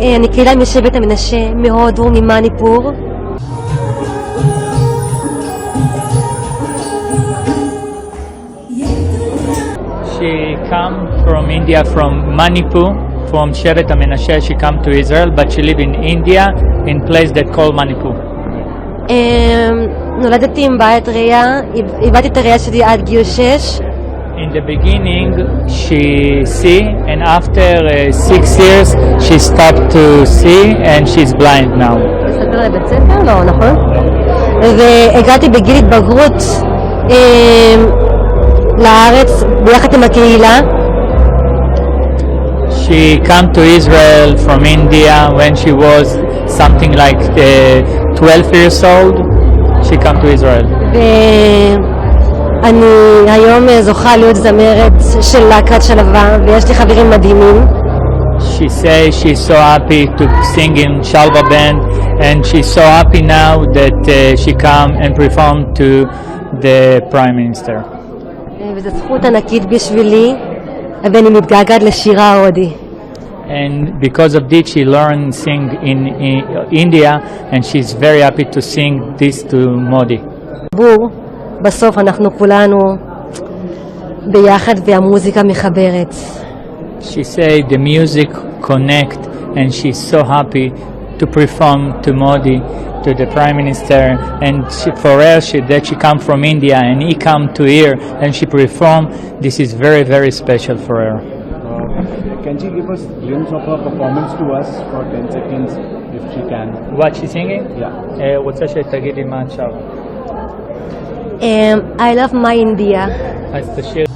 אני קהילה משבט המנשה מהודו, ממניפור. She come from India, from Manipur, from Shevet HaMenashe. She come to Israel, but she live in India, in place that called Manipur. נולדתי עם בעיית ראייה, איבדתי את הראייה שלי עד גיל 6. In the beginning, she see, and after 6 years, she stopped to see, and she's blind now. מסתכל לבית ספר? לא, נכון? והגעתי בגיל התבגרות לארץ ביחד עם הקהילה. She come to Israel from India when she was something like 12 years old. She come to Israel. ואני היום זוכה להיות זמרת של להקת שלווה, ויש לי חברים מדהימים. She say she's so happy to sing in Shalva band, and she's so happy now that she come and perform to the Prime Minister. וזו זכות ענקית בשבילי, ואני מתגעגעת לשירה ההודי. And because of this, she learned sing in India, and she's very happy to sing this to Modi. בסוף אנחנו כולנו ביחד והמוזיקה מחברת. She say the music connect, and she's so happy to perform to Modi, to the Prime Minister, and for her that she come from India and he come to here and she perform. This is very, very special for her. Can she give us a glimpse of her performance to us for 10 seconds if she can? What she's singing? Yeah. רוצה שתגידי מה את שרה. I love my India. אז תשאיר.